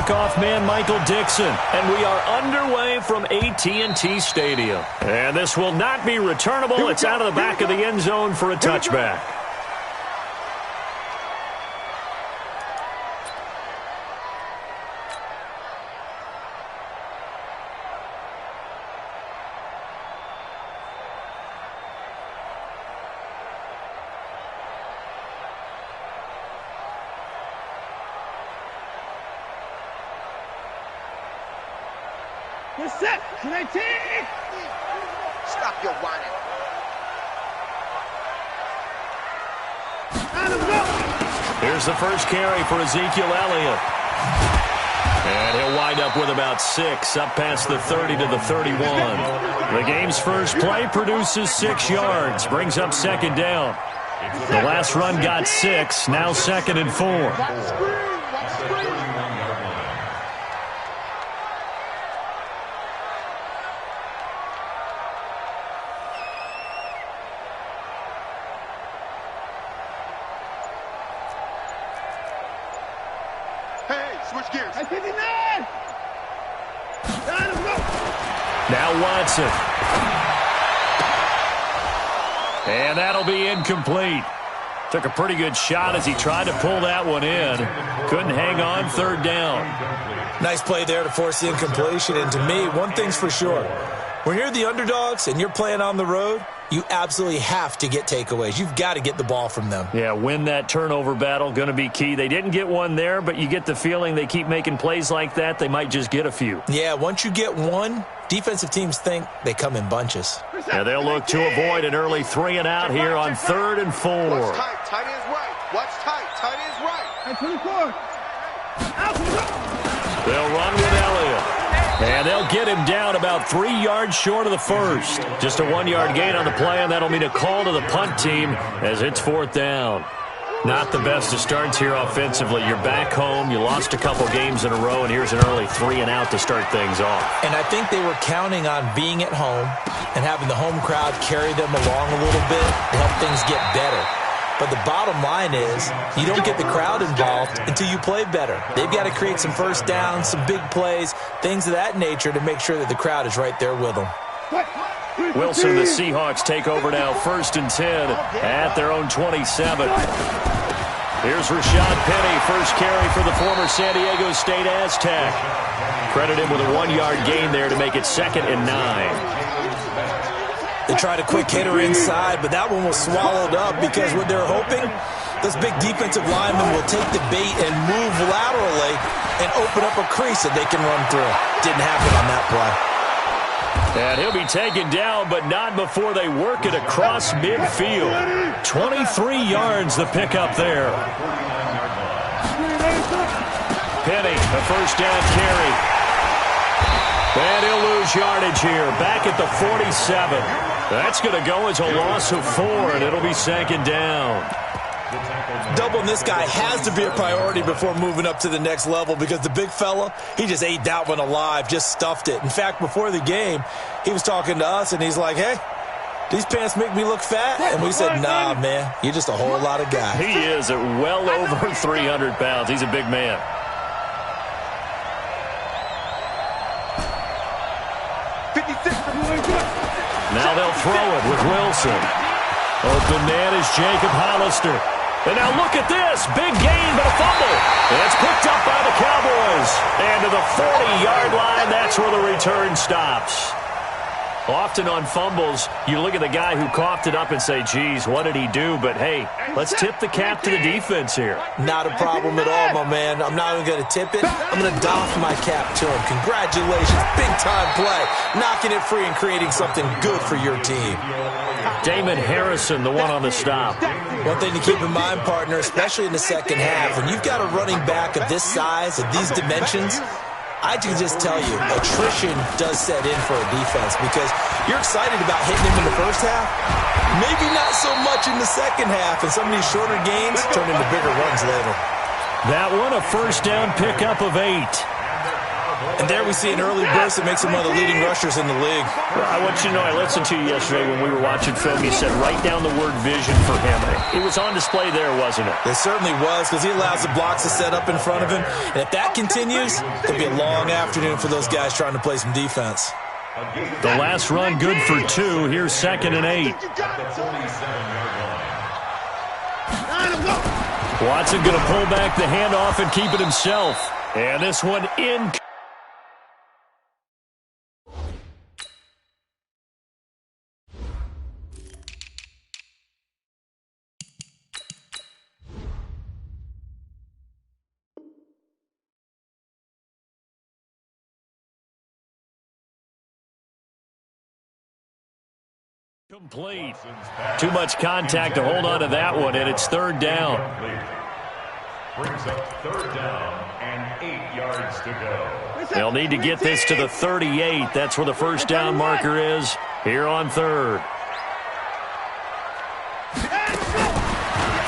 kickoff man, Michael Dixon. And we are underway from AT&T Stadium. And this will not be returnable. It's out of the back of the end zone for a touchback. You're set. 19. Stop your whining. Here's the first carry for Ezekiel Elliott. And he'll wind up with about 6, up past the 30 to the 31. The game's first play produces 6 yards, brings up second down. The last run got 6, now 2nd and 4. Switch gears. At 59. Now Watson. And that'll be incomplete. Took a pretty good shot as he tried to pull that one in. Couldn't hang on, 3rd down. Nice play there to force the incompletion. And to me, one thing's for sure. When you're the underdogs and you're playing on the road, you absolutely have to get takeaways. You've got to get the ball from them. Yeah, win that turnover battle, going to be key. They didn't get one there, but you get the feeling they keep making plays like that, they might just get a few. Yeah, once you get one, defensive teams think they come in bunches. Yeah, they'll look to avoid an early 3 and out here on 3rd and 4. Watch tight, tight end's right. Watch tight, tight end's right. At 24. They'll run with Elliott. And they'll get him down about 3 yards short of the first. Just a 1-yard gain on the play, and that'll mean a call to the punt team as it's 4th down. Not the best of starts here offensively. You're back home. You lost a couple games in a row, and here's an early 3 and out to start things off. And I think they were counting on being at home and having the home crowd carry them along a little bit to help things get better. But the bottom line is you don't get the crowd involved until you play better. They've got to create some first downs, some big plays, things of that nature to make sure that the crowd is right there with them. Wilson, the Seahawks take over now, 1st and 10 at their own 27. Here's Rashad Penny, first carry for the former San Diego State Aztec. Credit him with a 1-yard gain there to make it 2nd and 9. They tried a quick hitter inside, but that one was swallowed up because what they're hoping, those big defensive linemen will take the bait and move laterally and open up a crease that they can run through. Didn't happen on that play. And he'll be taken down, but not before they work it across midfield. 23 yards the pickup there. Penny, a first down carry. And he'll lose yardage here, back at the 47. That's going to go as a loss of 4, and it'll be 2nd down. Doubling this guy has to be a priority before moving up to the next level because the big fella, he just ate that one alive, just stuffed it. In fact, before the game, he was talking to us, and he's like, hey, these pants make me look fat? And we said, nah, man, you're just a whole lot of guy. He is at well over 300 pounds. He's a big man. Now they'll throw it with Wilson. Open man is Jacob Hollister. And now look at this. Big gain, but a fumble. And it's picked up by the Cowboys. And to the 40-yard line, that's where the return stops. Often on fumbles, you look at the guy who coughed it up and say, geez, what did he do? But, hey, let's tip the cap to the defense here. Not a problem at all, my man. I'm not even going to tip it. I'm going to doff my cap to him. Congratulations. Big-time play. Knocking it free and creating something good for your team. Damon Harrison, the one on the stop. One thing to keep in mind, partner, especially in the second half, when you've got a running back of this size, of these dimensions, I can just tell you, attrition does set in for a defense because you're excited about hitting him in the first half. Maybe not so much in the second half, and some of these shorter gains turn into bigger runs later. That one, a first down pickup of 8. And there we see an early burst that makes him one of the leading rushers in the league. Well, I want you to know, I listened to you yesterday when we were watching film. You said write down the word vision for him. It was on display there, wasn't it? It certainly was, because he allows the blocks to set up in front of him. And if that continues, it'll be a long afternoon for those guys trying to play some defense. The last run good for 2. Here's 2nd and 8. Watson going to pull back the handoff and keep it himself. And this one in. Complete. Too much contact to hold on to that one, and it's 3rd down. Brings up 3rd down and 8 yards to go. They'll need to get this to the 38. That's where the first down marker is here on 3rd.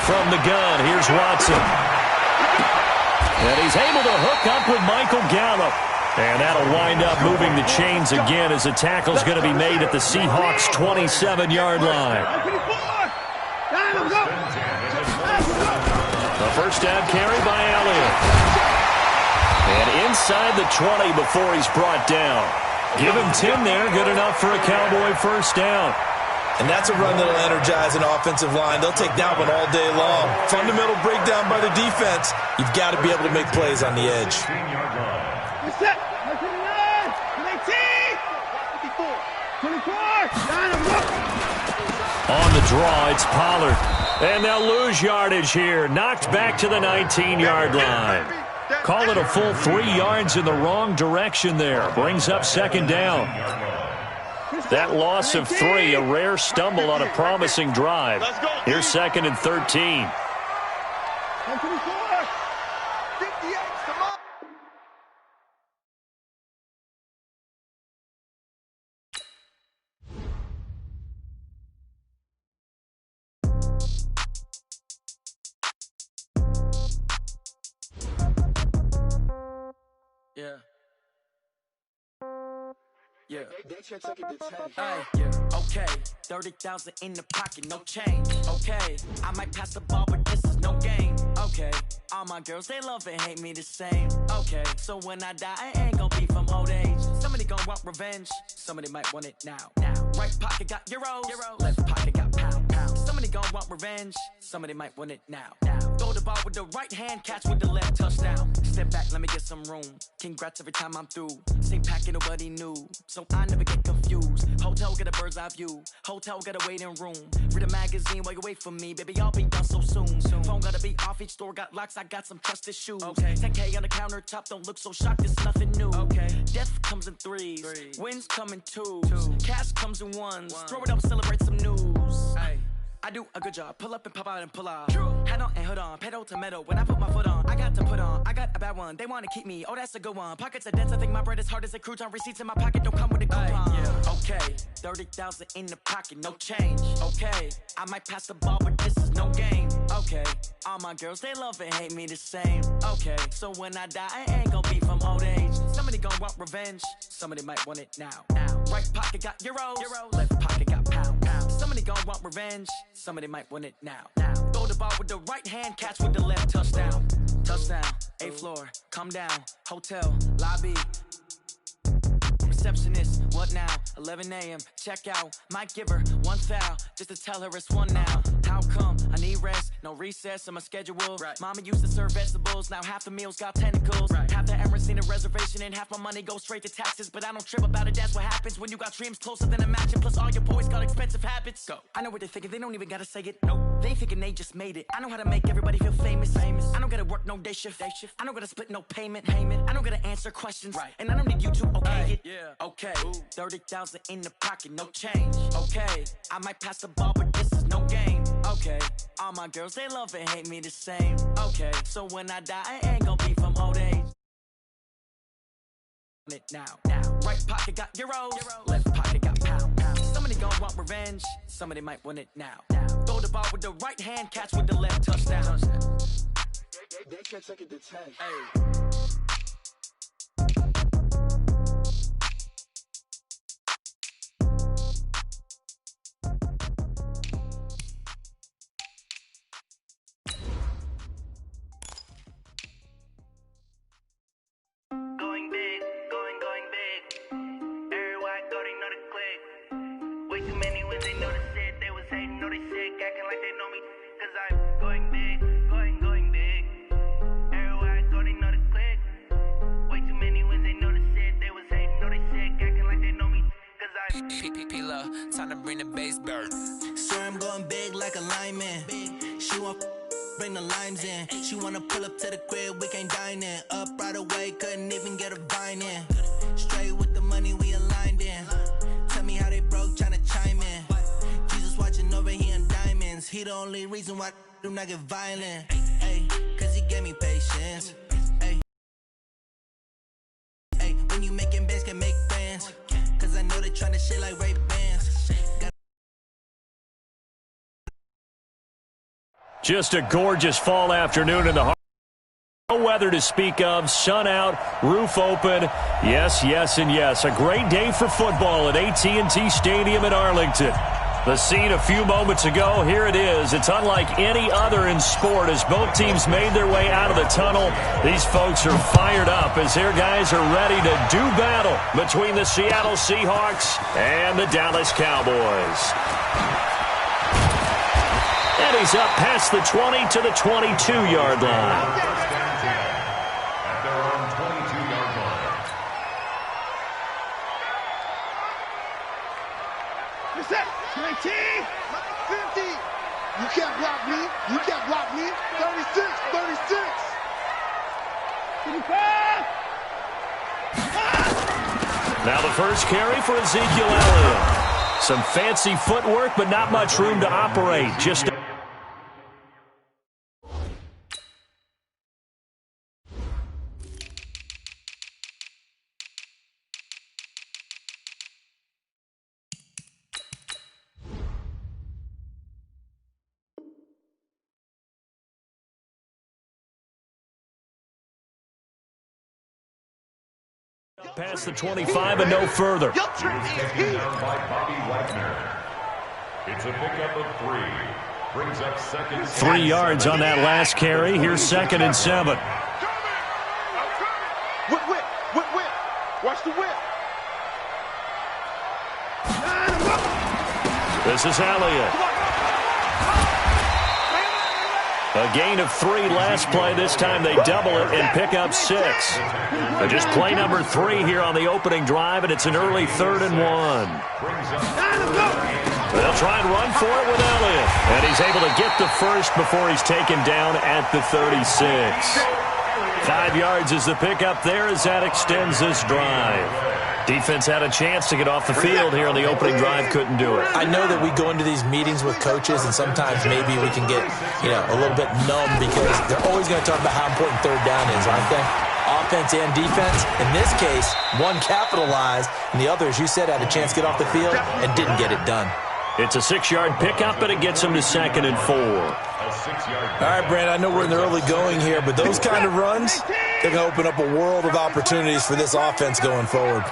From the gun, here's Watson. And he's able to hook up with Michael Gallup. And that'll wind up moving the chains again as the tackle's going to be made at the Seahawks' 27-yard line. The first down carry by Elliott. And inside the 20 before he's brought down. Give him 10 there, good enough for a Cowboy first down. And that's a run that'll energize an offensive line. They'll take that one all day long. Fundamental breakdown by the defense. You've got to be able to make plays on the edge. On the draw, it's Pollard. And they'll lose yardage here. Knocked back to the 19-yard line. Call it a full 3 yards in the wrong direction there. Brings up 2nd down. That loss of 3, a rare stumble on a promising drive. Here's 2nd and 13. Yeah. Yeah. Okay. 30,000 in the pocket, no change. Okay. I might pass the ball, but this is no game. Okay. All my girls, they love and hate me the same. Okay. So when I die, I ain't gonna be from old age. Somebody gon' want revenge. Somebody might want it now. Right pocket got euros. Left pocket got pound. Somebody gon' want revenge. Somebody might want it now. Throw the ball with the right hand, catch with the left, touchdown. Step back, let me get some room. Congrats every time I'm through. Same packet, nobody knew. So I never get confused. Hotel get a bird's eye view. Hotel got a waiting room. Read a magazine while you wait for me. Baby, I'll be done so soon. Phone gotta be off, each store got locks. I got some trusted shoes. 10K on the countertop, don't look so shocked, it's nothing new. Death comes in threes. Wins come in twos. Cash comes in ones. Throw it up, celebrate some news. I do a good job. Pull up and pop out and pull out. Head on and hood on. Pedal to metal. When I put my foot on, I got to put on. I got a bad one. They want to keep me. Oh, that's a good one. Pockets are dense. I think my bread is hard as a crouton. Receipts in my pocket don't come with a coupon. Okay. 30,000 in the pocket. No change. Okay. I might pass the ball, but this is no game. Okay. All my girls, they love and hate me the same. Okay. So when I die, I ain't gonna be from old age. Somebody gonna want revenge. Somebody might want it now. Right pocket got euros. Left pocket got pound. Somebody gon' want revenge. Somebody might want it now. Throw the ball with the right hand, catch with the left, touchdown. Touchdown, 8th floor, come down. Hotel, lobby. Receptionist, what now? 11 a.m., check out. Might give her one foul, just to tell her it's one now. How come? I need rest, no recess in my schedule. Mama used to serve vegetables, now half the meals got tentacles. Half the errands need a reservation and half my money goes straight to taxes. But I don't trip about it, that's what happens when you got dreams closer than a match. And plus all your boys got expensive habits. Go. I know what they're thinking, they don't even gotta say it. Nope. They thinking they just made it. I know how to make everybody feel famous. I don't gotta work no day shift. I don't gotta split no payment. I don't gotta answer questions. And I don't need you to okay it. Okay, 30,000 in the pocket, no change. Okay, I might pass the ball, but this is no game. Okay, all my girls, they love and hate me the same. Okay, so when I die, I ain't gonna be from old age. Now, right pocket got euros. Left pocket got pound. Somebody gon' want revenge. Somebody might want it now. Throw the ball with the right hand, catch with the left, touchdown. They can't take it to 10. time to bring the bass back. Swear I'm going big like a lineman. She want bring the limes in. She wanna pull up to the crib, we can't dine in. Up right away, couldn't even get a vine in. Straight with the money we aligned in. Tell me how they broke, tryna chime in. Jesus watching over, he in diamonds. He the only reason why I do not get violent. Ay, cause he gave me patience. Ay, ay, when you making bands, can make friends. Cause I know they tryna shit like Ray-Bans. Just a gorgeous fall afternoon in the heart. No weather to speak of, sun out, roof open. Yes, yes, and yes. A great day for football at AT&T Stadium in Arlington. The scene a few moments ago, here it is. It's unlike any other in sport as both teams made their way out of the tunnel. These folks are fired up as their guys are ready to do battle between the Seattle Seahawks and the Dallas Cowboys. And he's up past the 20 to the 22-yard line. At their own 22-yard line. What's that? 19! 50. You can't block me. You can't block me. 36. 36. 25! Now the first carry for Ezekiel Elliott. Some fancy footwork, but not much room to operate. Just past the 25 and no further. Taken down by Bobby Wagner. It's a pickup of 3. Brings up second. 3 yards on that last carry. Here's 2nd and 7. Whip. Watch the whip. This is Elliott. A gain of 3 last play. This time they double it and pick up 6. But just play number 3 here on the opening drive, and it's an early 3rd and 1. They'll try and run for it with Elliott. And he's able to get the first before he's taken down at the 36. 5 yards is the pickup there as that extends this drive. Defense had a chance to get off the field here on the opening drive, couldn't do it. I know that we go into these meetings with coaches, and sometimes maybe we can get, a little bit numb because they're always going to talk about how important 3rd down is, aren't they? Offense and defense. In this case, one capitalized, and the other, as you said, had a chance to get off the field and didn't get it done. It's a 6-yard pickup, and it gets him to 2nd and 4. All right, Brandon, I know we're in the early going here, but those kind of runs, they're going to open up a world of opportunities for this offense going forward.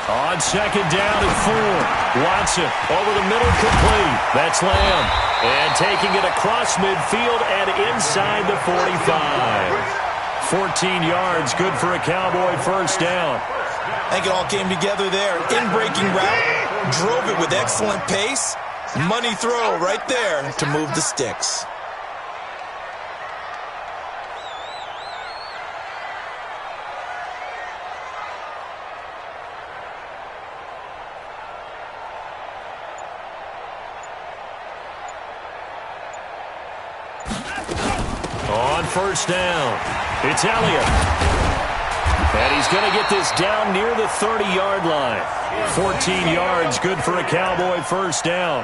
On 2nd down and 4. Watson over the middle, complete. That's Lamb. And taking it across midfield and inside the 45. 14 yards, good for a Cowboy first down. I think it all came together there. In-breaking route, drove it with excellent pace. Money throw right there to move the sticks. On first down, it's Elliott. And he's going to get this down near the 30-yard line. 14 yards, good for a Cowboy first down.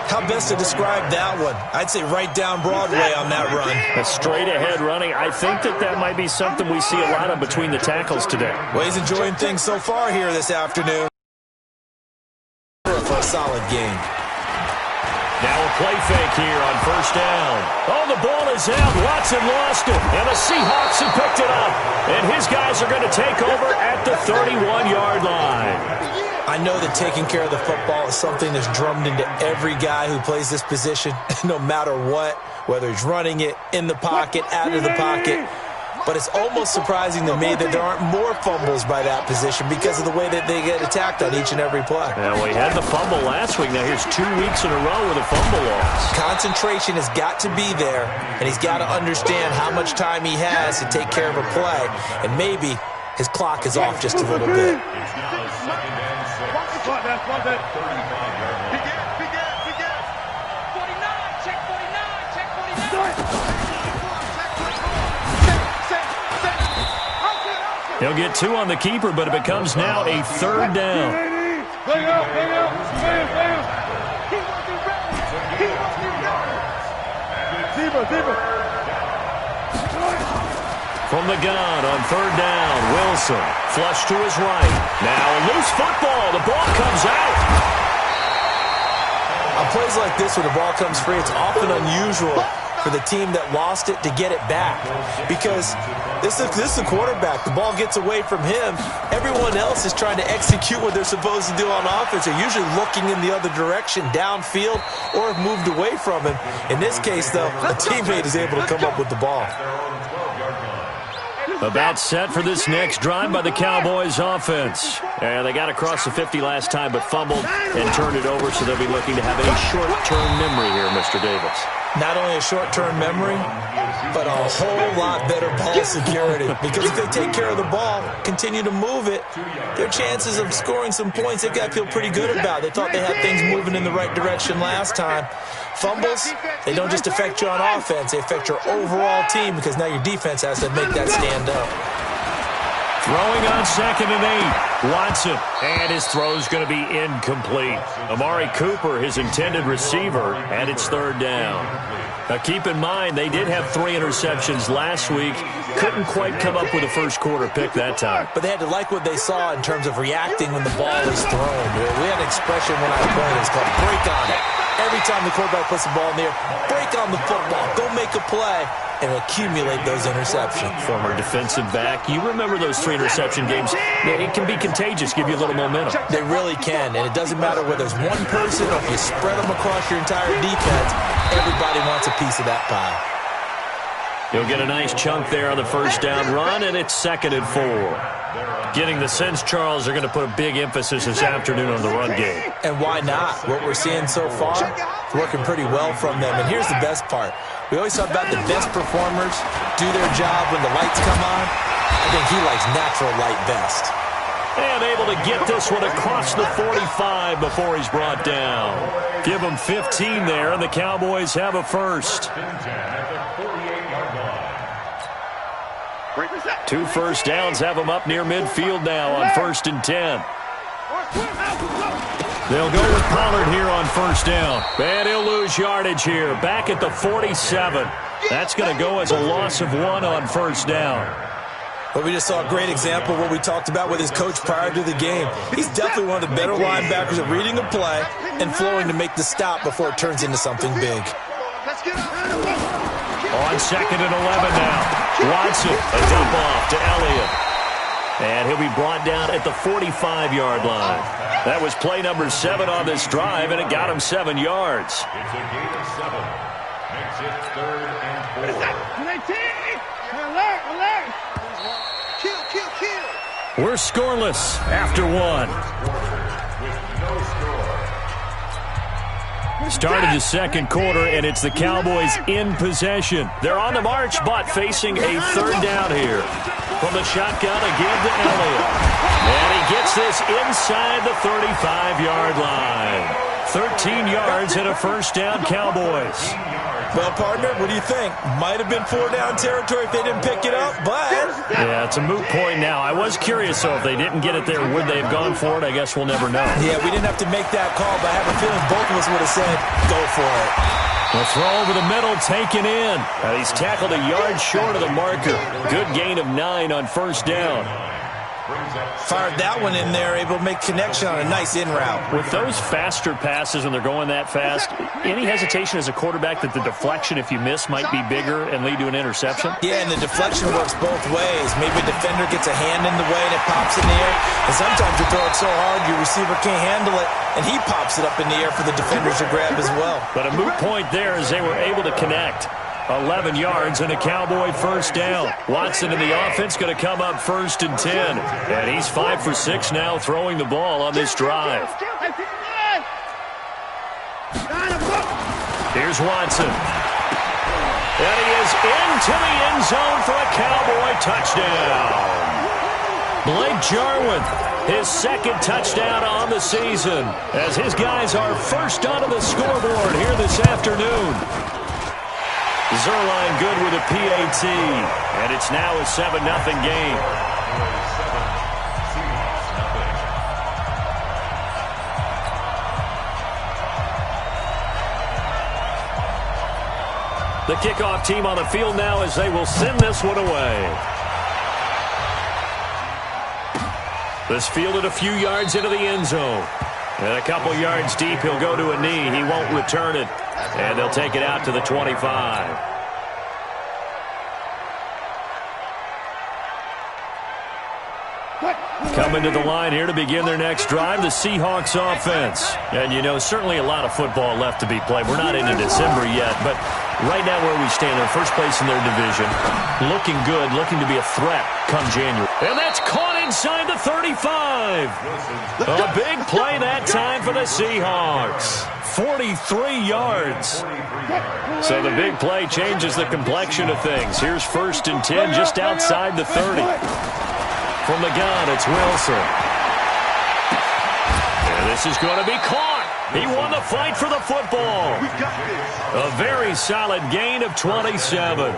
How best to describe that one? I'd say right down Broadway on that run. A straight-ahead running. I think that might be something we see a lot of between the tackles today. Well, he's enjoying things so far here this afternoon. For a solid game. Now a play fake here on first down. Oh, the ball is out. Watson lost it. And the Seahawks have picked it up. And his guys are going to take over at the 31-yard line. I know that taking care of the football is something that's drummed into every guy who plays this position, no matter what, whether he's running it, in the pocket, out of the pocket. but it's almost surprising to me that there aren't more fumbles by that position because of the way that they get attacked on each and every play. Yeah, well, he had the fumble last week. Now here's 2 weeks in a row with a fumble loss. Concentration has got to be there, and he's got to understand how much time he has to take care of a play, and maybe his clock is off just a little bit. It's now second and 6. 35-yard line. Begin. 49, check 49, check 49. He'll get 2 on the keeper, but it becomes now a 3rd down. Play out. Deeper. From the gun on 3rd down, Wilson. Flush to his right. Now a loose football. The ball comes out. On plays like this where the ball comes free, it's often unusual for the team that lost it to get it back because this is the quarterback. The ball gets away from him. Everyone else is trying to execute what they're supposed to do on offense. They're usually looking in the other direction, downfield, or have moved away from him. In this case, though, a teammate is able to come up with the ball. About set for this next drive by the Cowboys offense. And they got across the 50 last time, but fumbled and turned it over, so they'll be looking to have a short-term memory here, Mr. Davis. Not only a short-term memory, but a whole lot better ball security. Because if they take care of the ball, continue to move it, their chances of scoring some points, they've got to feel pretty good about. They thought they had things moving in the right direction last time. Fumbles, they don't just affect you on offense, they affect your overall team because now your defense has to make that stand up. Throwing on 2nd and 8, Watson, and his throw's going to be incomplete. Amari Cooper, his intended receiver, and it's 3rd down. Now keep in mind, they did have 3 interceptions last week. Couldn't quite come up with a first-quarter pick that time. But they had to like what they saw in terms of reacting when the ball is thrown. We had an expression when I played, it was called break on it. Every time the quarterback puts the ball in the air, break on the football, go make a play, and accumulate those interceptions. Former defensive back. You remember those 3 interception games. It can be contagious, give you a little momentum. They really can, and it doesn't matter whether it's one person or if you spread them across your entire defense, everybody wants a piece of that pie. He'll get a nice chunk there on the first down run, and it's 2nd and 4. Getting the sense, Charles, they're going to put a big emphasis this afternoon on the run game. And why not? What we're seeing so far is working pretty well from them. And here's the best part. We always talk about the best performers do their job when the lights come on. I think he likes natural light best. And able to get this one across the 45 before he's brought down. Give him 15 there, and the Cowboys have a first. 2 first downs have them up near midfield now on 1st and 10. They'll go with Pollard here on 1st down. And he'll lose yardage here. Back at the 47. That's going to go as a loss of 1 on 1st down. But we just saw a great example of what we talked about with his coach prior to the game. He's definitely one of the better linebackers at reading a play and flowing to make the stop before it turns into something big. On 2nd and 11 now. Watson, a dump off to Elliott. And he'll be brought down at the 45-yard line. That was play number 7 on this drive, and it got him 7 yards. It's a gain of 7. Makes it 3rd and 4. Kill. We're scoreless after 1. With no score. Started the 2nd quarter, and it's the Cowboys in possession. They're on the march, but facing a 3rd down here. From the shotgun, again to Elliott. And he gets this inside the 35-yard line. 13 yards and a first down, Cowboys. Well, partner, what do you think? Might have been 4-down territory if they didn't pick it up, but... Yeah, it's a moot point now. I was curious, though, if they didn't get it there, would they have gone for it? I guess we'll never know. Yeah, we didn't have to make that call, but I have a feeling both of us would have said, go for it. The throw over the middle, taken in. He's tackled a yard short of the marker. Good gain of 9 on 1st down. Fired that one in there, able to make connection on a nice in route. With those faster passes when they're going that fast, any hesitation as a quarterback that the deflection, if you miss, might be bigger and lead to an interception? Yeah, and the deflection works both ways. Maybe a defender gets a hand in the way and it pops in the air. And sometimes you throw it so hard your receiver can't handle it, and he pops it up in the air for the defenders to grab as well. But a moot point there as they were able to connect. 11 yards and a Cowboy first down. Watson and the offense going to come up 1st and 10. And he's 5 for 6 now throwing the ball on this drive. Here's Watson. And he is into the end zone for a Cowboy touchdown. Blake Jarwin, his 2nd touchdown on the season, as his guys are first onto the scoreboard here this afternoon. Zuerlein good with a PAT, and it's now a 7-0 game. The kickoff team on the field now as they will send this one away. This fielded a few yards into the end zone. And a couple yards deep, he'll go to a knee. He won't return it. And they'll take it out to the 25. Coming to the line here to begin their next drive, the Seahawks offense. And, you know, certainly a lot of football left to be played. We're not into December yet, but right now where we stand, they're first place in their division. Looking good, looking to be a threat come January. And that's caught inside the 35. A big play that time for the Seahawks. 43 yards. So the big play changes the complexion of things. Here's 1st and 10 just outside the 30. From the gun, it's Wilson. And this is going to be caught. He won the fight for the football. A very solid gain of 27.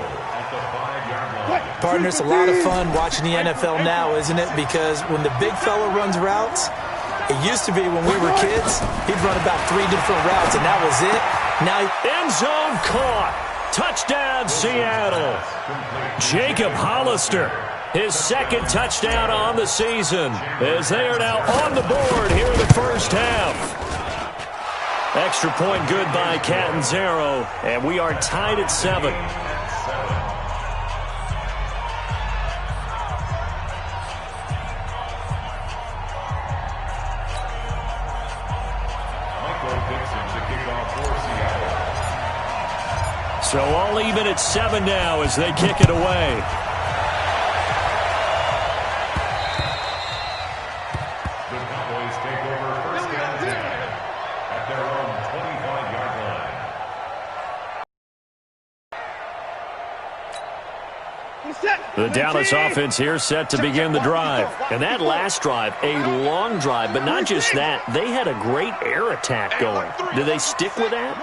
Partner, it's a lot of fun watching the NFL now, isn't it? Because when the big fella runs routes, it used to be when we were kids, he'd run about 3 different routes, and that was it. Now, end zone caught. Touchdown, Seattle. Jacob Hollister, his 2nd touchdown on the season, as they are now on the board here in the first half. Extra point good by Catanzaro, and we are tied at 7. So all even at 7 now as they kick it away. The Cowboys take over 1st and 10 at their own 25-yard line. The Dallas offense here set to begin the drive. And that last drive, a long drive, but not just that. They had a great air attack going. Do they stick with that?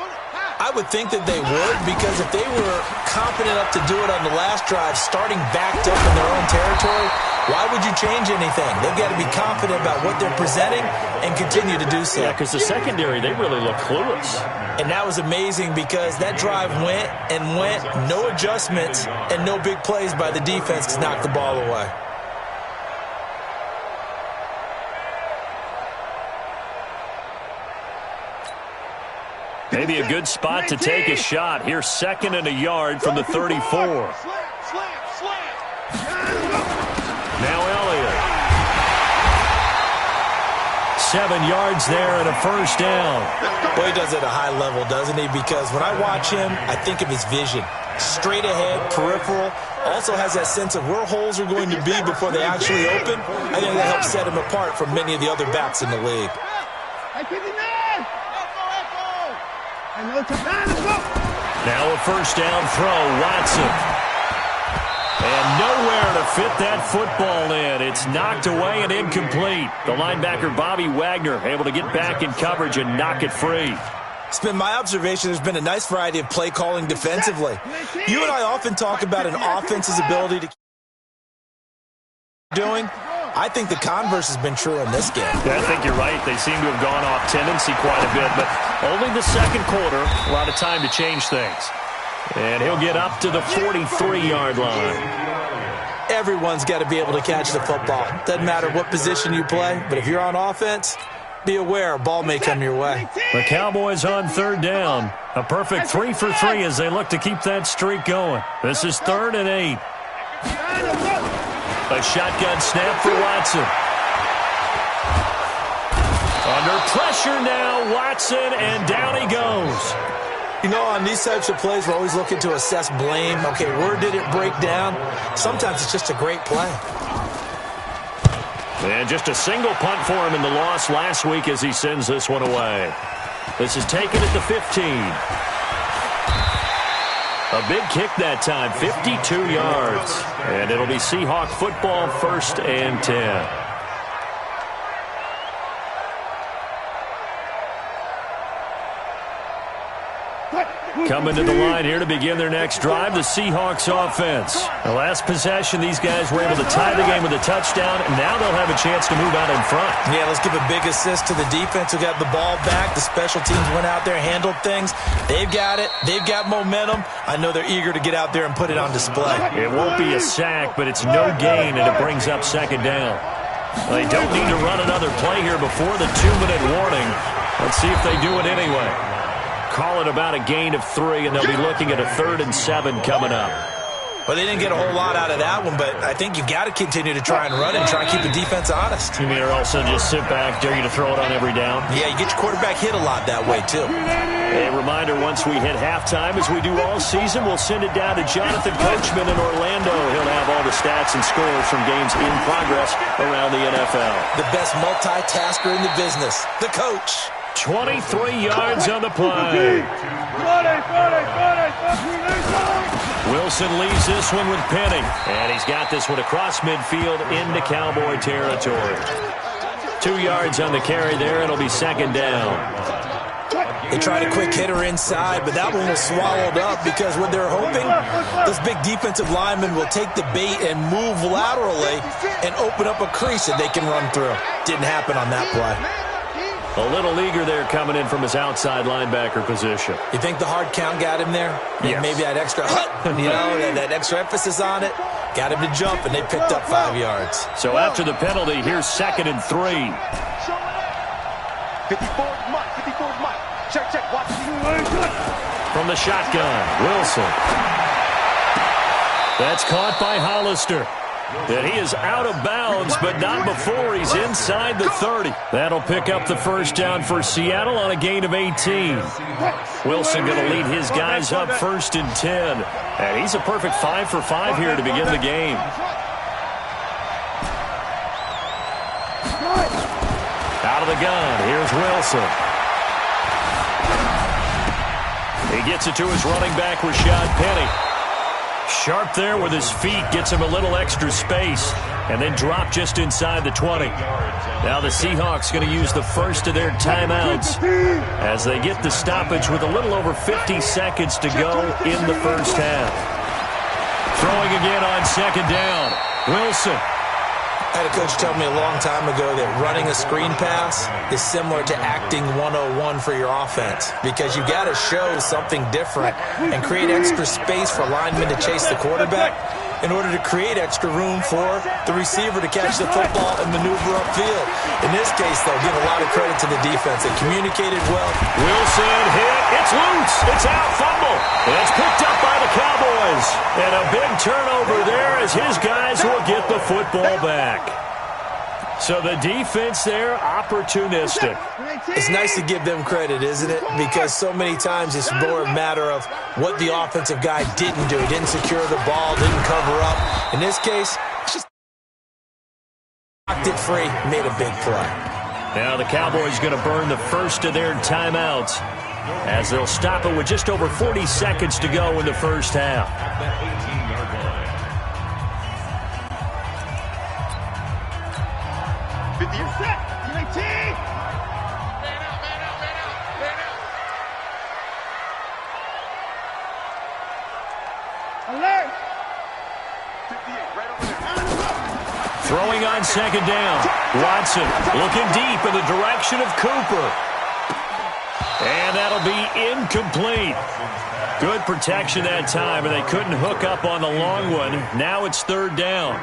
I would think that they would, because if they were confident enough to do it on the last drive, starting backed up in their own territory, why would you change anything? They've got to be confident about what they're presenting and continue to do so. Yeah, because the secondary, they really look clueless. And that was amazing because that drive went and went, no adjustments, and no big plays by the defense to knock the ball away. Maybe a good spot to take a shot. Here's 2nd and a yard from the 34. Now Elliott. 7 yards there and a first down. Boy, he does it at a high level, doesn't he? Because when I watch him, I think of his vision. Straight ahead, peripheral. Also has that sense of where holes are going to be before they actually open. I think that helps set him apart from many of the other backs in the league. Now a first down throw, Watson. And nowhere to fit that football in. It's knocked away and incomplete. The linebacker, Bobby Wagner, able to get back in coverage and knock it free. It's been my observation there's been a nice variety of play calling defensively. You and I often talk about an offense's ability to keep doing. I think the converse has been true in this game. Yeah, I think you're right. They seem to have gone off tendency quite a bit, but only the second quarter, a lot of time to change things. And he'll get up to the 43-yard line. Everyone's got to be able to catch the football. Doesn't matter what position you play, but if you're on offense, be aware a ball may come your way. The Cowboys on 3rd down. A perfect 3 for 3 as they look to keep that streak going. This is 3rd and 8. A shotgun snap for Watson. Under pressure now, Watson, and down he goes. You know, on these types of plays, we're always looking to assess blame. Okay, where did it break down? Sometimes it's just a great play. And just a single punt for him in the loss last week as he sends this one away. This is taken at the 15. A big kick that time, 52 yards. And it'll be Seahawk football, 1st and 10. Coming to the line here to begin their next drive, the Seahawks offense. The last possession, these guys were able to tie the game with a touchdown, and now they'll have a chance to move out in front. Yeah, let's give a big assist to the defense who got the ball back. The special teams went out there, handled things. They've got it. They've got momentum. I know they're eager to get out there and put it on display. It won't be a sack, but it's no gain, and it brings up 2nd down. They don't need to run another play here before the 2-minute warning. Let's see if they do it anyway. Call it about a gain of 3, and they'll be looking at a 3rd and 7 coming up. Well, they didn't get a whole lot out of that one, but I think you've got to continue to try and run and try and keep the defense honest. You mean or also just sit back, dare you to throw it on every down? Yeah, you get your quarterback hit a lot that way, too. A reminder, once we hit halftime, as we do all season, we'll send it down to Jonathan Coachman in Orlando. He'll have all the stats and scores from games in progress around the NFL. The best multitasker in the business, the coach. 23 yards on the play. Wilson leaves this one with Penny. And he's got this one across midfield into Cowboy territory. 2 yards on the carry there. It'll be 2nd down. They tried a quick hitter inside, but that one was swallowed up because what they're hoping, this big defensive lineman will take the bait and move laterally and open up a crease that they can run through. Didn't happen on that play. A little eager there coming in from his outside linebacker position. You think the hard count got him there? Yes. Maybe that extra, that extra emphasis on it got him to jump, and they picked up 5 yards. So after the penalty, here's 2nd and 3. 54's Mike. Check, watch. From the shotgun, Wilson. That's caught by Hollister. And he is out of bounds, but not before he's inside the 30. That'll pick up the 1st down for Seattle on a gain of 18. Wilson going to lead his guys up 1st and 10. And he's a perfect 5 for 5 here to begin the game. Out of the gun, here's Wilson. He gets it to his running back, Rashad Penny. Sharp there with his feet, gets him a little extra space, and then drop just inside the 20. Now the Seahawks going to use the first of their timeouts as they get the stoppage with a little over 50 seconds to go in the first half. Throwing again on 2nd down, Wilson. I had a coach tell me a long time ago that running a screen pass is similar to acting 101 for your offense because you got to show something different and create extra space for linemen to chase the quarterback in order to create extra room for the receiver to catch the football and maneuver upfield. In this case, though, give a lot of credit to the defense. They communicated well. Wilson hit. It's loose. It's out. Fumble. And it's picked up by the Cowboys. And a big turnover there as his guys will get the football back. So the defense there, opportunistic. It's nice to give them credit, isn't it? Because so many times it's more a matter of what the offensive guy didn't do. He didn't secure the ball, didn't cover up. In this case, just knocked it free, made a big play. Now the Cowboys going to burn the first of their timeouts as they'll stop it with just over 40 seconds to go in the first half. Throwing on 2nd down. Watson looking deep in the direction of Cooper. And that'll be incomplete. Good protection that time, and they couldn't hook up on the long one. Now it's 3rd down.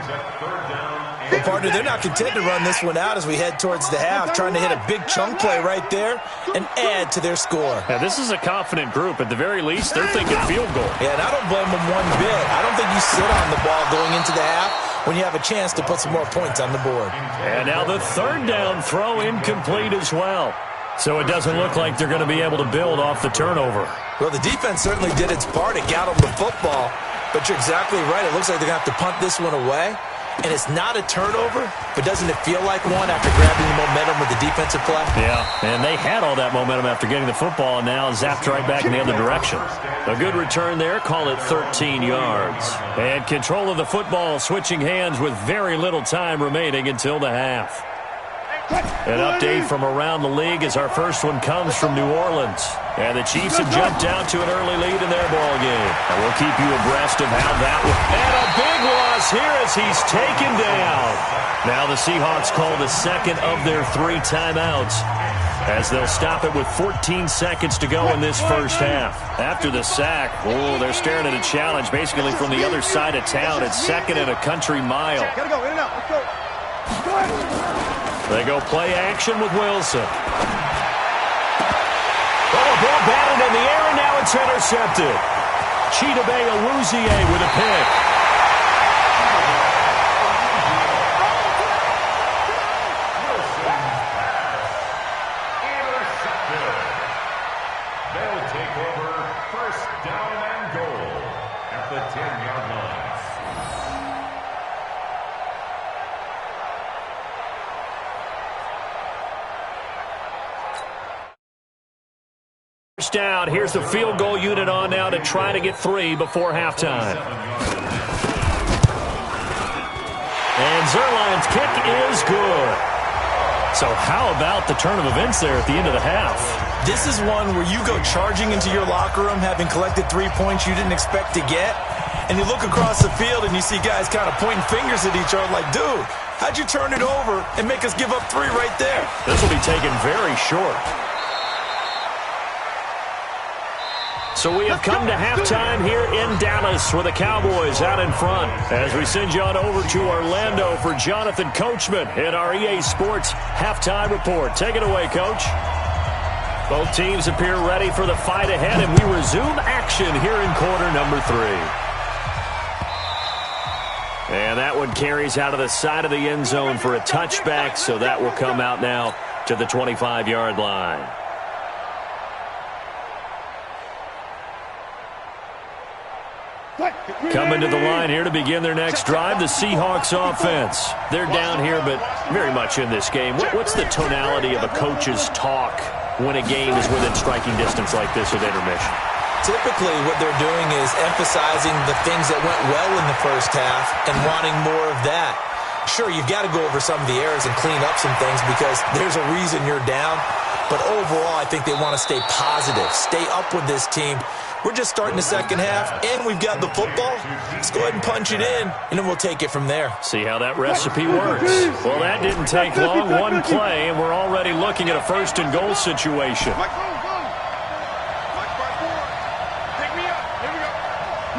Well, partner, they're not content to run this one out as we head towards the half, trying to hit a big chunk play right there and add to their score. Now, this is a confident group. At the very least, they're thinking field goal. Yeah, and I don't blame them one bit. I don't think you sit on the ball going into the half when you have a chance to put some more points on the board. And now the 3rd down throw incomplete as well. So it doesn't look like they're going to be able to build off the turnover. Well, the defense certainly did its part. It got them the football. But you're exactly right. It looks like they're going to have to punt this one away. And it's not a turnover, but doesn't it feel like one after grabbing the momentum with the defensive play? Yeah, and they had all that momentum after getting the football, and now zapped right back in the other direction. A good return there, call it 13 yards. And control of the football, switching hands with very little time remaining until the half. An update from around the league as our first one comes from New Orleans. And the Chiefs have jumped out to an early lead in their ball game. And we'll keep you abreast of how that will. And a big loss here as he's taken down. Now the Seahawks call the second of their 3 timeouts as they'll stop it with 14 seconds to go in this first half. After the sack, they're staring at a challenge basically from the other side of town. It's second and a country mile. Gotta go, in and out. Let's go. They go play action with Wilson. Ball batted in the air, and now it's intercepted. Chidobe Awuzie with a pick. Intercepted. They'll take over first down and goal at the 10-yard line. Down. Here's the field goal unit on now to try to get 3 before halftime. And Zuerlein's kick is good. So how about the turn of events there at the end of the half? This is one where you go charging into your locker room having collected 3 points you didn't expect to get, and you look across the field and you see guys kind of pointing fingers at each other like, dude, how'd you turn it over and make us give up 3 right there? This will be taken very short. So we have come to halftime here in Dallas with the Cowboys out in front as we send you on over to Orlando for Jonathan Coachman in our EA Sports Halftime Report. Take it away, Coach. Both teams appear ready for the fight ahead, and we resume action here in quarter number 3. And that one carries out of the side of the end zone for a touchback, so that will come out now to the 25-yard line. Coming to the line here to begin their next drive, the Seahawks offense. They're down here, but very much in this game. What's the tonality of a coach's talk when a game is within striking distance like this at intermission? Typically, what they're doing is emphasizing the things that went well in the first half and wanting more of that. Sure, you've got to go over some of the errors and clean up some things because there's a reason you're down. But overall, I think they want to stay positive, stay up with this team. We're just starting the second half, and we've got the football. Let's go ahead and punch it in, and then we'll take it from there. See how that recipe works. Well, that didn't take long. One play, and we're already looking at a first and goal situation. Mike, go. Mike, right forward. Pick me up. Here we go.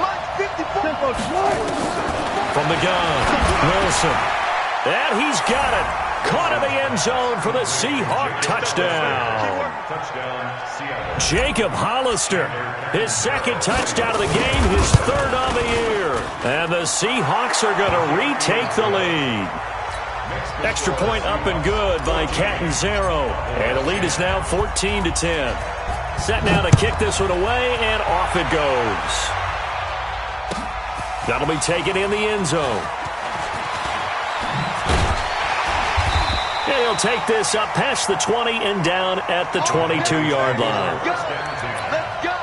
Mike, 54. From the gun, Wilson. And he's got it. Caught in the end zone for the Seahawk touchdown. Jacob Hollister, his second touchdown of the game, his third on the year. And the Seahawks are going to retake the lead. Extra point up and good by Catanzaro. And the lead is now 14-10. Set now to kick this one away, and off it goes. That'll be taken in the end zone. He'll take this up past the 20 and down at the 22-yard line. Let's go.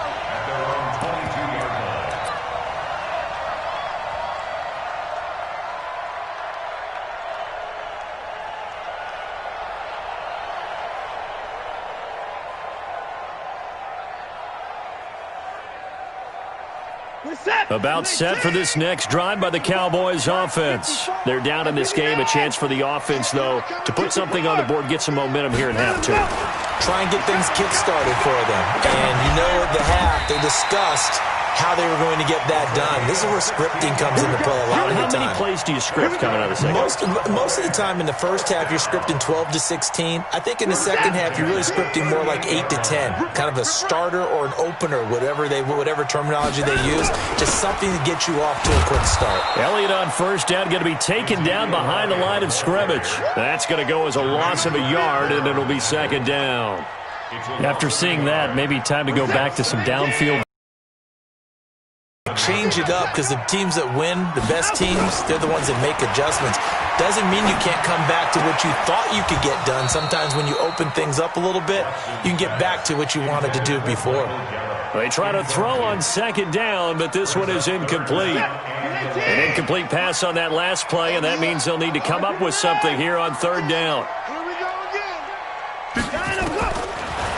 About set for this next drive by the Cowboys offense. They're down in this game. A chance for the offense, though, to put something on the board, get some momentum here in half 2. Try and get things kick-started for them. And you know at the half, they discussed how they were going to get that done. This is where scripting comes into play a lot of the time. How many plays do you script coming out of the second? Most of the time in the first half, you're scripting 12 to 16. I think in the second half, you're really scripting more like 8 to 10. Kind of a starter or an opener, whatever terminology they use. Just something to get you off to a quick start. Elliott on first down, going to be taken down behind the line of scrimmage. That's going to go as a loss of a yard, and it'll be second down. After seeing that, maybe time to go back to some downfield. Change it up, because the teams that win, the best teams, they're the ones that make adjustments. Doesn't mean you can't come back to what you thought you could get done. Sometimes when you open things up a little bit, you can get back to what you wanted to do before. They try to throw on second down, but this one is incomplete. An incomplete pass on that last play, and that means they'll need to come up with something here on third down. Here we go again.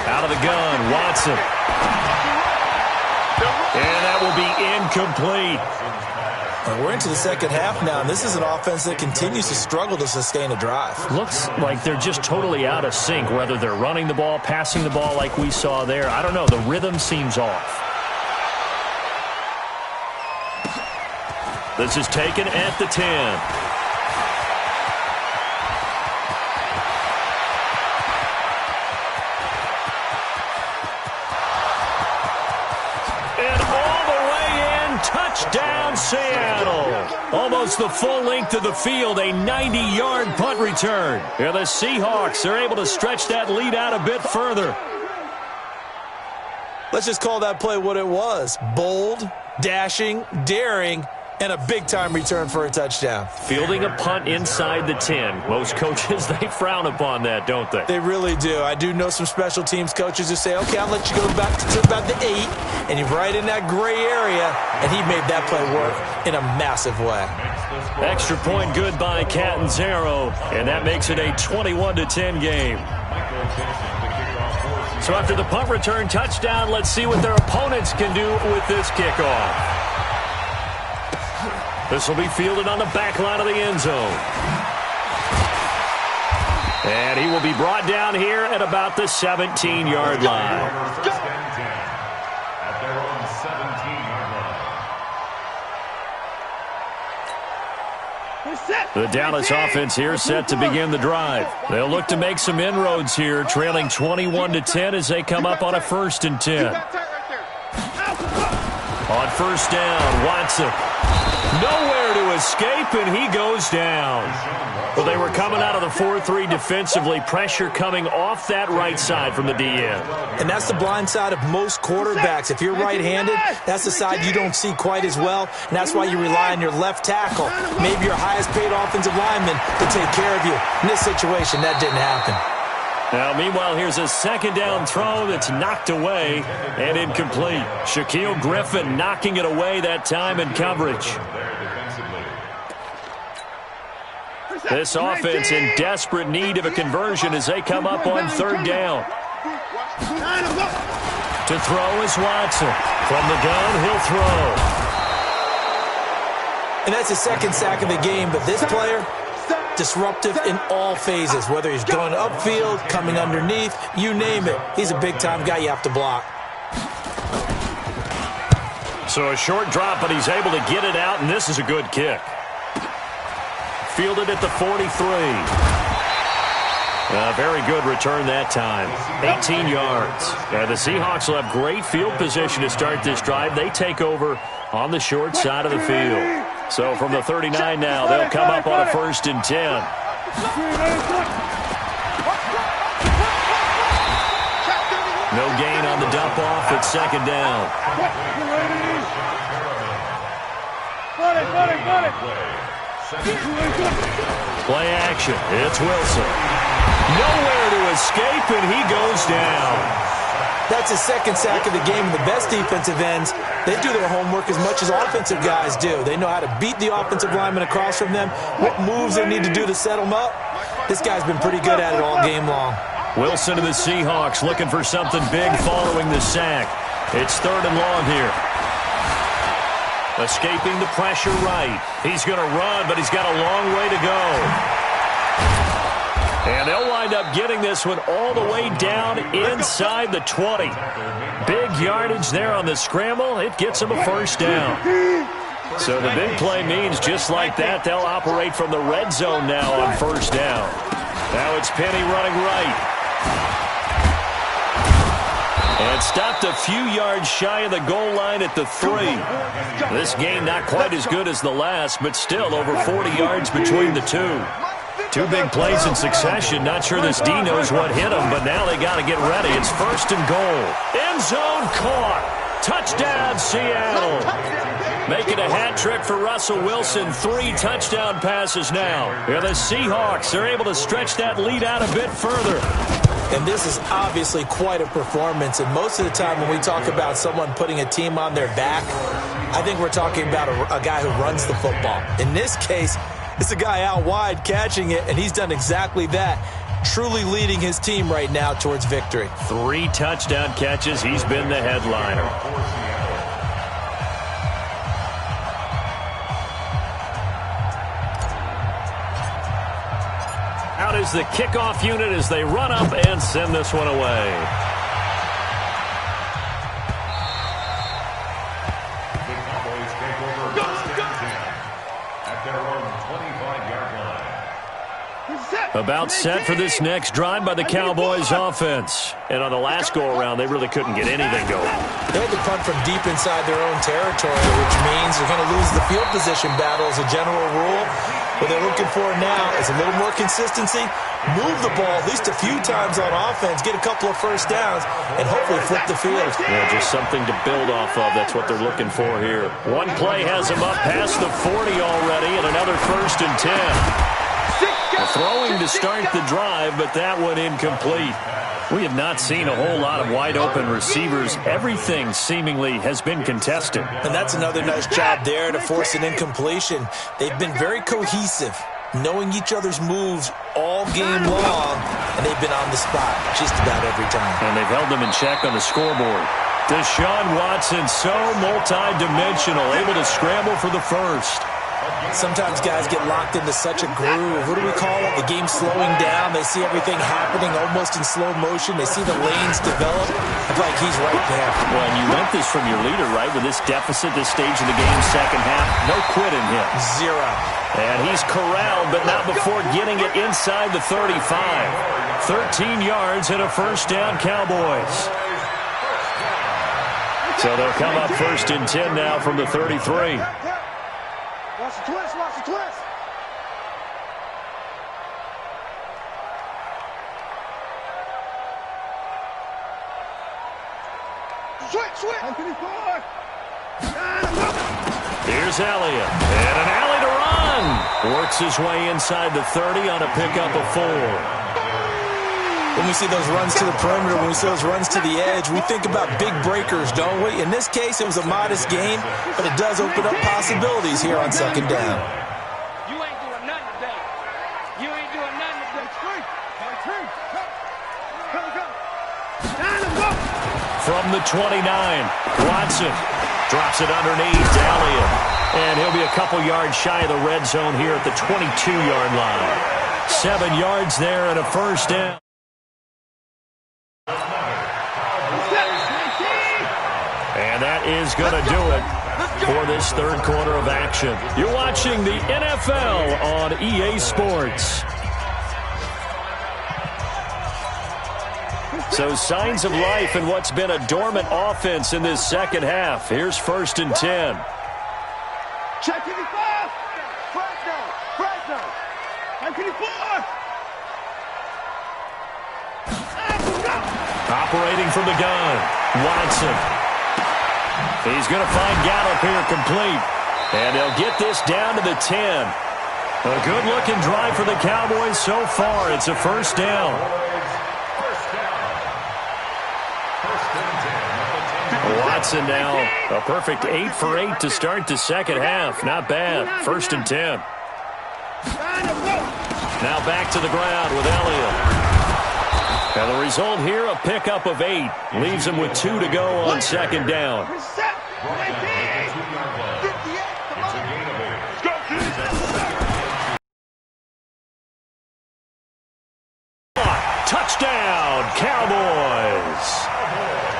Out of the gun, Watson. And that will be incomplete. And we're into the second half now, and this is an offense that continues to struggle to sustain a drive. Looks like they're just totally out of sync, whether they're running the ball, passing the ball like we saw there. I don't know. The rhythm seems off. This is taken at the 10. Touchdown, Seattle. Almost the full length of the field, a 90-yard punt return. And the Seahawks are able to stretch that lead out a bit further. Let's just call that play what it was. Bold, dashing, daring, and a big-time return for a touchdown. Fielding a punt inside the 10. Most coaches, they frown upon that, don't they? They really do. I do know some special teams coaches who say, okay, I'll let you go back to about the 8, and you're right in that gray area, and he made that play work in a massive way. Extra point good by Catanzaro, and that makes it a 21-10 game. So after the punt return touchdown, let's see what their opponents can do with this kickoff. This will be fielded on the back line of the end zone. And he will be brought down here at about the 17-yard line. At their own 17-yard line. The Dallas offense here set to begin the drive. They'll look to make some inroads here, trailing 21-10 as they come up on a 1st and 10. On first down, Watson. Nowhere to escape, and he goes down. Well, they were coming out of the 4-3 defensively. Pressure coming off that right side from the DN. And that's the blind side of most quarterbacks. If you're right-handed, that's the side you don't see quite as well, and that's why you rely on your left tackle, maybe your highest-paid offensive lineman, to take care of you. In this situation, that didn't happen. Now, meanwhile, here's a second down throw that's knocked away and incomplete. Shaquille Griffin knocking it away that time in coverage. This offense in desperate need of a conversion as they come up on third down. To throw is Watson. From the gun, he'll throw. And that's his second sack of the game, but this player, disruptive in all phases, whether he's going upfield, coming underneath, you name it. He's a big-time guy you have to block. So a short drop, but he's able to get it out, and this is a good kick. Fielded at the 43. A very good return that time. 18 yards. The Seahawks will have great field position to start this drive. They take over on the short side of the field. So from the 39 now, they'll come up on a 1st and 10. No gain on the dump off at second down. Play action. It's Wilson. Nowhere to escape, and he goes down. That's his second sack of the game. The best defensive ends, they do their homework as much as offensive guys do. They know how to beat the offensive lineman across from them, what moves they need to do to set them up. This guy's been pretty good at it all game long. Wilson and the Seahawks looking for something big following the sack. It's 3rd and long here. Escaping the pressure right. He's going to run, but he's got a long way to go. And they'll wind up getting this one all the way down inside the 20. Big yardage there on the scramble. It gets them a 1st down. So the big play means just like that, they'll operate from the red zone now on 1st down. Now it's Penny running right. And stopped a few yards shy of the goal line at the 3. This game not quite as good as the last, but still over 40 yards between the two. Two big plays in succession. Not sure this D knows what hit him, but now they got to get ready. It's 1st and goal. End zone caught. Touchdown, Seattle. Making a hat trick for Russell Wilson. 3 touchdown passes now. Yeah, the Seahawks are able to stretch that lead out a bit further. And this is obviously quite a performance. And most of the time when we talk about someone putting a team on their back, I think we're talking about a guy who runs the football. In this case, it's a guy out wide catching it, and he's done exactly that. Truly leading his team right now towards victory. 3 touchdown catches. He's been the headliner. Out is the kickoff unit as they run up and send this one away. The Cowboys take over 1st and 10 at their own 25-yard line. About set for this next drive by the Cowboys offense. And on the last go-around, they really couldn't get anything going. They had to punt from deep inside their own territory, which means they're going to lose the field position battle as a general rule. What they're looking for now is a little more consistency, move the ball at least a few times on offense, get a couple of first downs, and hopefully flip the field. Yeah, just something to build off of. That's what they're looking for here. One play has them up past the 40 already, and another 1st and 10. Throwing to start the drive, but that one incomplete. We have not seen a whole lot of wide-open receivers. Everything seemingly has been contested. And that's another nice job there to force an incompletion. They've been very cohesive, knowing each other's moves all game long, and they've been on the spot just about every time. And they've held them in check on the scoreboard. Deshaun Watson, so multi-dimensional, able to scramble for the first. Sometimes guys get locked into such a groove. What do we call it? The game's slowing down. They see everything happening almost in slow motion. They see the lanes develop. It's like he's right there. Well, and you want this from your leader, right? With this deficit, this stage of the game's second half, no quit in him. 0. And he's corralled, but not before getting it inside the 35. 13 yards and a 1st down, Cowboys. So they'll come up 1st and 10 now from the 33. Watch the twist, watch the twist. Switch. Here's Elliott. And an alley to run. Works his way inside the 30 on a pickup of 4. When we see those runs to the perimeter, when we see those runs to the edge, we think about big breakers, don't we? In this case, it was a modest gain, but it does open up possibilities here on 2nd down. You ain't doing nothing today. You ain't doing nothing today. From the 29, Watson drops it underneath to Elliott. And he'll be a couple yards shy of the red zone here at the 22-yard line. 7 yards there and a 1st down. And that is going to do it for this 3rd quarter of action. You're watching the NFL on EA Sports. So signs of life in what's been a dormant offense in this second half. Here's 1st and 10. Check 55. Fresno. 54. Operating from the gun, Watson. He's going to find Gallup here complete. And they'll get this down to the 10. A good-looking drive for the Cowboys so far. It's a 1st down. Watson now a perfect 8 for 8 to start the second half. Not bad. 1st and 10. Now back to the ground with Elliott. And the result here, a pickup of 8. Leaves him with 2 to go on 2nd down. Touchdown, Cowboys.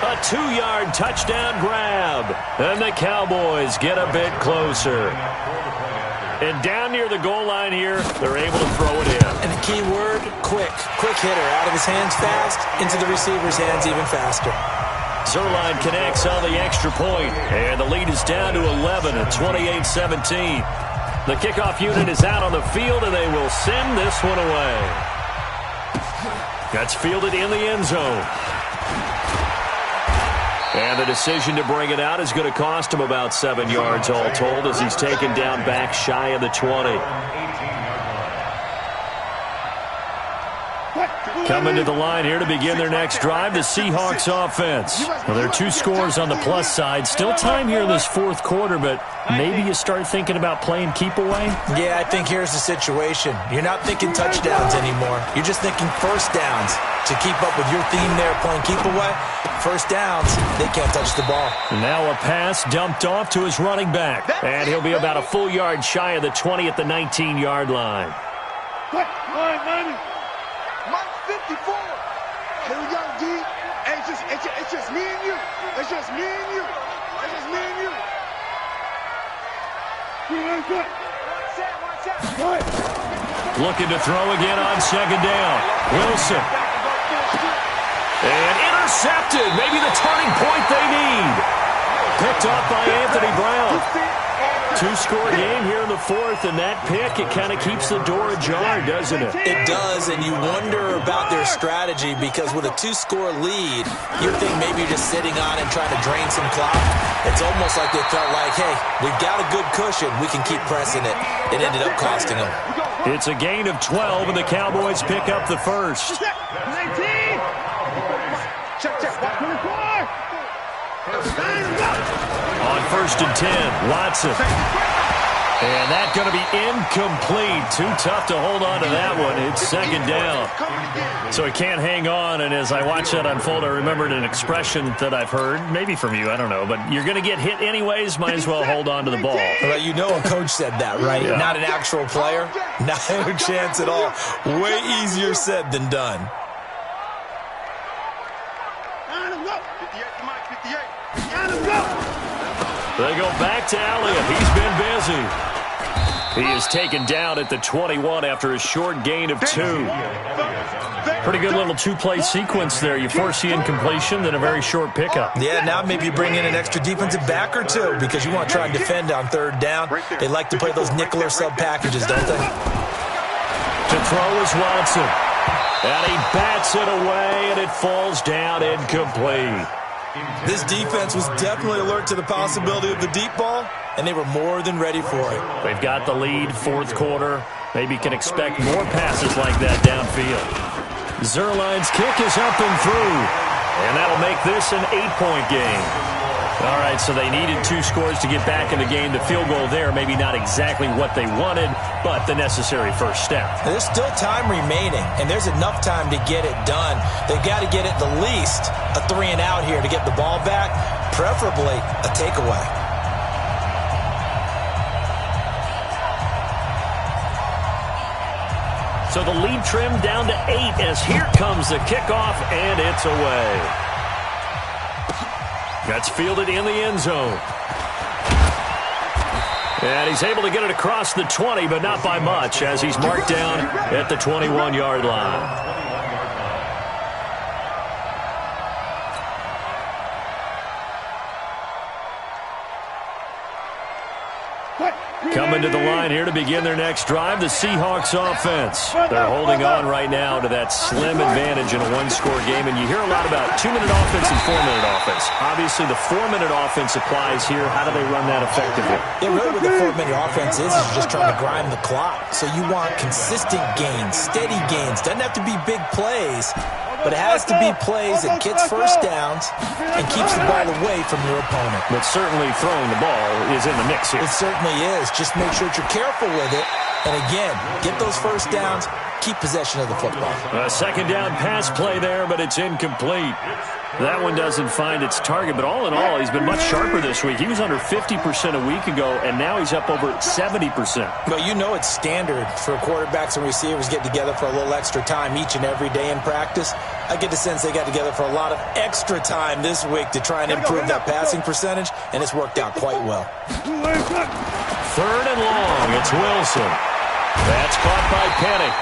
A 2-yard touchdown grab. And the Cowboys get a bit closer. And down near the goal line here, they're able to throw it in. And the key word, quick. Quick hitter. Out of his hands fast, into the receiver's hands even faster. Zuerlein connects on the extra point. And the lead is down to 11 at 28-17. The kickoff unit is out on the field, and they will send this one away. That's fielded in the end zone. And the decision to bring it out is going to cost him about 7 yards all told as he's taken down back shy of the 20. Coming to the line here to begin their next drive, the Seahawks offense. Well, there are 2 scores on the plus side. Still time here in this fourth quarter, but maybe you start thinking about playing keep away? Yeah, I think here's the situation. You're not thinking touchdowns anymore. You're just thinking first downs. To keep up with your theme there, playing keep away, first downs, they can't touch the ball. Now a pass dumped off to his running back. And he'll be about a full yard shy of the 20 at the 19-yard line. Mike 54. Here we go, D. Hey, it's just me and you. It's just me and you. It's just me and you. Looking to throw again on second down. Wilson. And intercepted. Maybe the turning point they need. Picked up by Anthony Brown. 2-score game here in the fourth, and that pick, it kind of keeps the door ajar, doesn't it? It does, and you wonder about their strategy because with a 2-score lead, you think maybe you're just sitting on and trying to drain some clock. It's almost like they felt like, hey, we've got a good cushion. We can keep pressing it. It ended up costing them. It's a gain of 12, and the Cowboys pick up the first. 19. Check. 24. On 1st and 10, Watson. And that's going to be incomplete. Too tough to hold on to that one. It's second down. So he can't hang on, and as I watch that unfold, I remembered an expression that I've heard, maybe from you, I don't know, but you're going to get hit anyways, might as well hold on to the ball. Well, you know a coach said that, right? Yeah. Not an actual player. Not a chance at all. Way easier said than done. 58. They go back to Elliott. He's been busy. He is taken down at the 21 after a short gain of 2. Pretty good little 2-play sequence there. You force the incompletion, then a very short pickup. Yeah, now maybe you bring in an extra defensive back or 2 because you want to try and defend on 3rd down. They like to play those nickel or sub packages, don't they? To throw is Watson. And he bats it away, and it falls down incomplete. This defense was definitely alert to the possibility of the deep ball, and they were more than ready for it. They've got the lead, fourth quarter. Maybe can expect more passes like that downfield. Zuerlein's kick is up and through, and that'll make this an 8-point game. All right, so they needed 2 scores to get back in the game. The field goal there, maybe not exactly what they wanted, but the necessary first step. There's still time remaining, and there's enough time to get it done. They've got to get at the least a 3-and-out here to get the ball back, preferably a takeaway. So the lead trimmed down to 8 as here comes the kickoff, and it's away. That's fielded in the end zone. And he's able to get it across the 20, but not by much, as he's marked down at the 21-yard line. Coming to the line here to begin their next drive, the Seahawks offense. They're holding on right now to that slim advantage in a 1-score game, and you hear a lot about 2-minute offense and 4-minute offense. Obviously, the 4-minute offense applies here. How do they run that effectively? Yeah, really what the 4-minute offense is you're just trying to grind the clock. So you want consistent gains, steady gains. Doesn't have to be big plays, but it has to be plays that gets first downs and keeps the ball away from your opponent. But certainly throwing the ball is in the mix here. It certainly is. Just make sure that you're careful with it. And again, get those first downs, keep possession of the football. A second down pass play there, but it's incomplete. That one doesn't find its target, but all in all, he's been much sharper this week. He was under 50% a week ago, and now he's up over 70%. Well, you know it's standard for quarterbacks and receivers get together for a little extra time each and every day in practice. I get the sense they got together for a lot of extra time this week to try and improve that passing percentage, and it's worked out quite well. 3rd and long, it's Wilson. That's caught by Penny.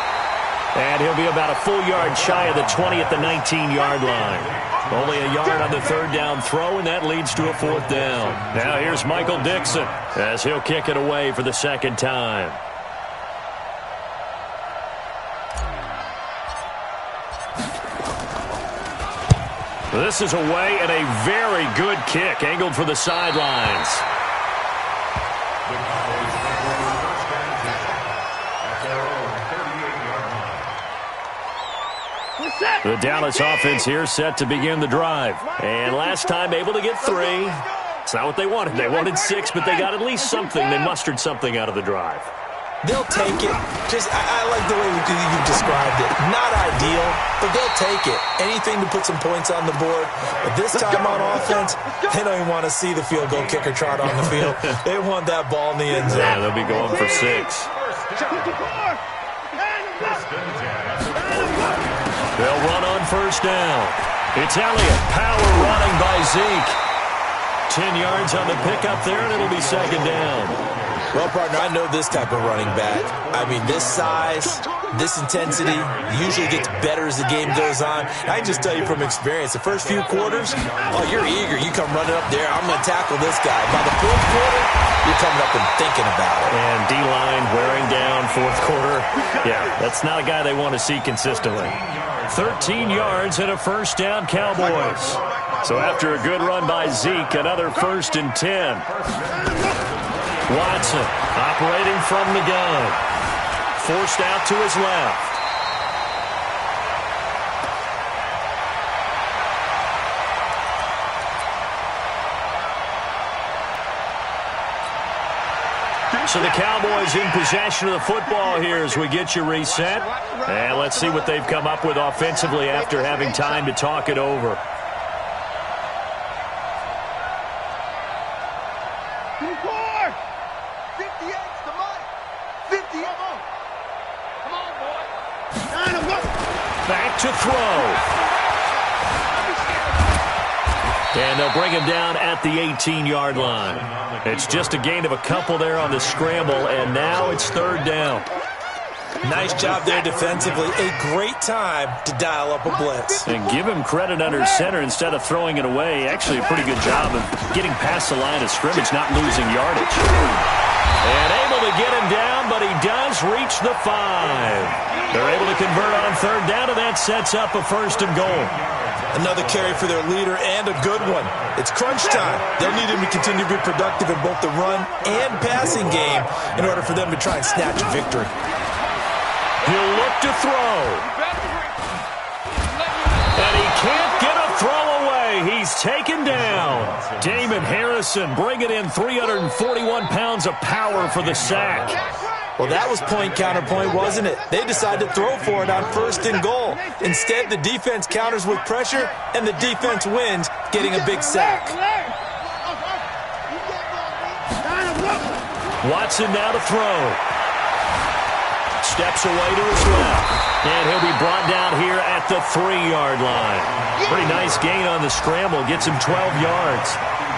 And he'll be about a full yard shy of the 20 at the 19-yard line. Only a yard on the third down throw, and that leads to a fourth down. Now here's Michael Dixon as he'll kick it away for the second time. This is away and a very good kick, angled for the sidelines. The Dallas offense here set to begin the drive. And last time able to get 3. It's not what they wanted. They wanted 6, but they got at least something. They mustered something out of the drive. They'll take it. I like the way you described it. Not ideal, but they'll take it. Anything to put some points on the board. But this time on offense, they don't even want to see the field goal kicker trot on the field. They want that ball in the end zone. Yeah, they'll be going for 6. They'll run on first down. It's Elliott. Power running by Zeke. 10 yards on the pickup there, and it'll be second down. Well, partner, I know this type of running back. I mean, this size, this intensity usually gets better as the game goes on. I can just tell you from experience, the first few quarters, oh, you're eager. You come running up there, I'm going to tackle this guy. By the fourth quarter, you're coming up and thinking about it. And D-line wearing down fourth quarter. Yeah, that's not a guy they want to see consistently. 13 yards and a first down, Cowboys. So after a good run by Zeke, another 1st and 10. Watson operating from the gun. Forced out to his left. So the Cowboys in possession of the football here as we get you reset. And let's see what they've come up with offensively after having time to talk it over. Back to throw. And they'll bring him down at the 18-yard line. It's just a gain of a couple there on the scramble, and now it's third down. Nice job there defensively. A great time to dial up a blitz. And give him credit under center instead of throwing it away. Actually, a pretty good job of getting past the line of scrimmage, not losing yardage. And able to get him down, but he does reach the 5. They're able to convert on third down, and that sets up a 1st and goal. Another carry for their leader, and a good one. It's crunch time. They'll need him to continue to be productive in both the run and passing game in order for them to try and snatch a victory. He'll look to throw. And he can't get a throw away. He's taken down. Damon Harrison bringing in 341 pounds of power for the sack. Well, that was point counterpoint, wasn't it? They decided to throw for it on 1st and goal. Instead, the defense counters with pressure, and the defense wins, getting a big sack. Watson now to throw. Steps away to his left. And he'll be brought down here at the 3-yard line. Pretty nice gain on the scramble. Gets him 12 yards.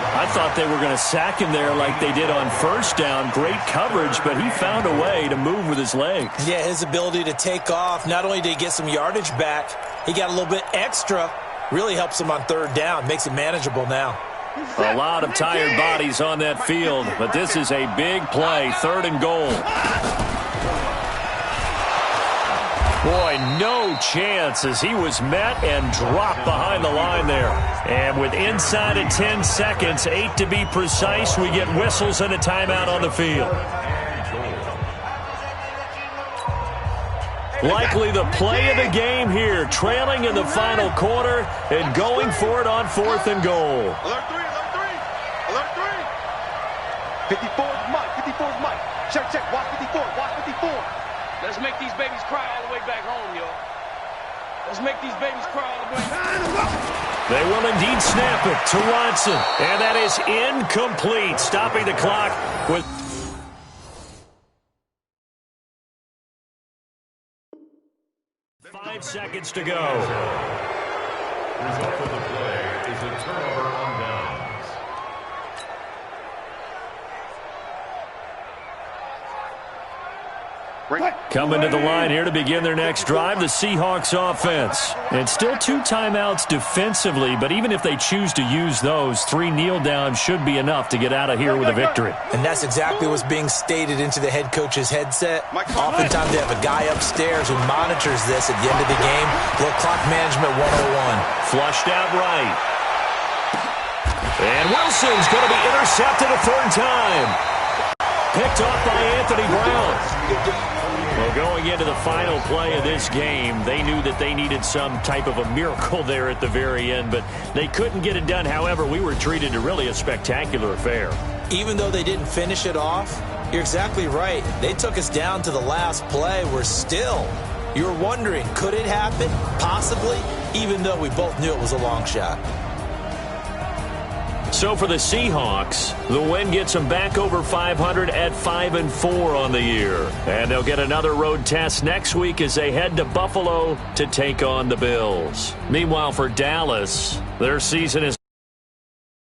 I thought they were going to sack him there like they did on first down. Great coverage, but he found a way to move with his legs. Yeah, his ability to take off. Not only did he get some yardage back, he got a little bit extra. Really helps him on third down. Makes it manageable now. A lot of tired bodies on that field, but this is a big play. 3rd and goal. Boy, no chance as he was met and dropped behind the line there. And with inside of 10 seconds, 8 to be precise, we get whistles and a timeout on the field. Likely the play of the game here, trailing in the final quarter and going for it on 4th and goal. Alert 3, alert 3, alert 3. 54's Mike, 54's Mike. Check, watch 54, watch 54. Let's make these babies cry all the way back home, y'all. Let's make these babies cry all the way back home. They will indeed snap it to Watson. And that is incomplete, stopping the clock with 5 seconds to go. Result of the play is a turnover on downs. Coming to the line here to begin their next drive, the Seahawks offense. And still 2 timeouts defensively, but even if they choose to use those, 3 kneel downs should be enough to get out of here with a victory. And that's exactly what's being stated into the head coach's headset. Oftentimes they have a guy upstairs who monitors this at the end of the game. Little clock management 101. Flushed out right. And Wilson's going to be intercepted a 3rd time. Picked off by Anthony Brown. Well, going into the final play of this game, they knew that they needed some type of a miracle there at the very end, but they couldn't get it done. However, we were treated to really a spectacular affair. Even though they didn't finish it off, you're exactly right. They took us down to the last play. We're still, you're wondering, could it happen? Possibly, even though we both knew it was a long shot. So for the Seahawks, the win gets them back over 500 at 5-4 on the year. And they'll get another road test next week as they head to Buffalo to take on the Bills. Meanwhile, for Dallas, their season is